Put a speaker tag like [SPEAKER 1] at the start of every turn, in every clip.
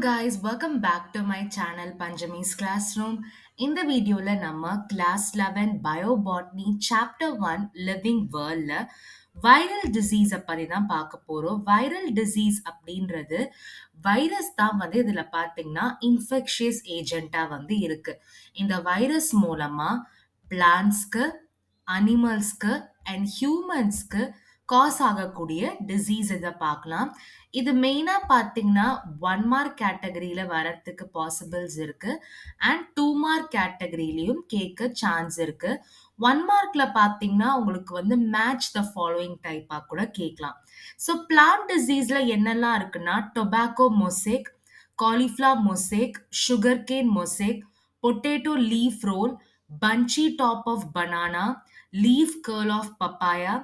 [SPEAKER 1] guys, welcome back to my channel Panjami's Classroom. இந்த வீடியோல நம்ம கிளாஸ் 11 பயோபாட்னி சாப்டர் 1 லிவிங் வேர்ல்ட்ல வைரல் டிசீஸ் பத்தி தான் பார்க்க போறோம். வைரல் டிசீஸ் அப்படின்றது வைரஸ் தான் இதுல பாத்தீங்கன்னா இன்ஃபெக்ஷியஸ் ஏஜென்ட்டா இருக்கு. இந்த வைரஸ் மூலமா பிளான்ட்ஸ்க்கு, அனிமல்ஸ்க்கு அண்ட் ஹியூமன்ஸ்க்கு காஸ் ஆகக்கூடிய டிசீஸ் இதை பார்க்கலாம். இது மெயினா பார்த்தீங்கன்னா 1 மார்க் கேட்டகரியில வரதுக்கு பாசிபிள்ஸ் இருக்கு அண்ட் 2 மார்க் கேட்டகரியிலயும் கேட்க சான்ஸ் இருக்கு. 1 மார்க்ல பார்த்தீங்கன்னா உங்களுக்கு மேட்ச் த ஃபாலோயிங் டைப்பா கூட கேட்கலாம். ஸோ பிளான்ட் டிசீஸ்ல என்னெல்லாம் இருக்குன்னா tobacco mosaic, cauliflower mosaic, sugarcane mosaic, potato leaf roll, bunchy top of banana, leaf curl of papaya,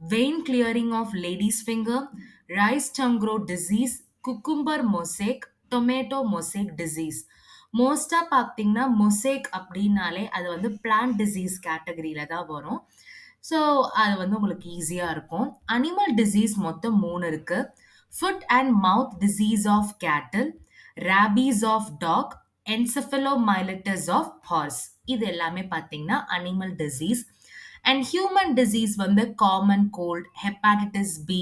[SPEAKER 1] vein clearing of lady's finger, rice tongue growth disease, cucumber mosaic, tomato mosaic disease. மோஸ்டா பார்த்தீங்கன்னா மொசேக் அப்படின்னாலே அது plant disease கேட்டகரியில தான் வரும். So அது உங்களுக்கு ஈஸியா இருக்கும். அனிமல் டிசீஸ் மொத்தம் 3 இருக்கு. Foot and mouth disease of cattle, rabies of dog, encephalomyelitis of horse. இது எல்லாமே பார்த்தீங்கன்னா animal disease. And human disease common cold, hepatitis B,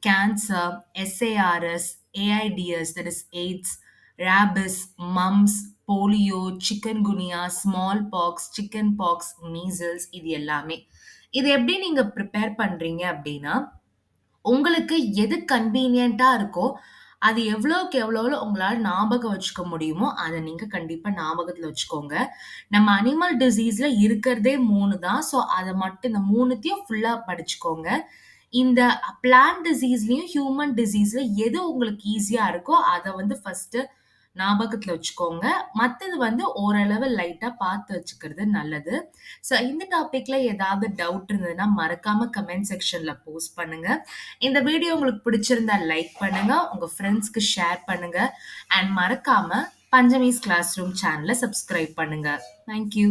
[SPEAKER 1] cancer, SARS, AIDS, that is AIDS, rabies, mumps, polio, chikungunya, smallpox, chickenpox, measles இது எல்லாமே. இது எப்படி நீங்க prepare பண்றீங்க அப்படின்னா உங்களுக்கு எது கன்வீனியன்ட்டா இருக்கோ அது எவ்வளோக்கு எவ்வளோ உங்களால ஞாபகம் வச்சுக்க முடியுமோ அதை நீங்க கண்டிப்பா ஞாபகத்துல வச்சுக்கோங்க. நம்ம அனிமல் டிசீஸ்ல இருக்கிறதே 3 தான். ஸோ அதை மட்டும் இந்த 3த்தையும் ஃபுல்லா படிச்சுக்கோங்க. இந்த பிளான்ட் டிசீஸ்லயும் ஹியூமன் டிசீஸ்ல எது உங்களுக்கு ஈஸியா இருக்கோ அதை ஃபர்ஸ்ட் ஞாபகத்துல வச்சுக்கோங்க. மத்தது ஓரளவு லைட்டா பார்த்து வச்சுக்கிறது நல்லது. ஸோ இந்த டாபிக்ல ஏதாவது டவுட் இருந்ததுன்னா மறக்காம கமெண்ட் செக்ஷன்ல போஸ்ட் பண்ணுங்க. இந்த வீடியோ உங்களுக்கு பிடிச்சிருந்தா லைக் பண்ணுங்க, உங்க ஃப்ரெண்ட்ஸ்க்கு ஷேர் பண்ணுங்க அண்ட் மறக்காம பஞ்சமிஸ் கிளாஸ் ரூம் சேனலை சப்ஸ்கிரைப் பண்ணுங்க. தேங்க்யூ.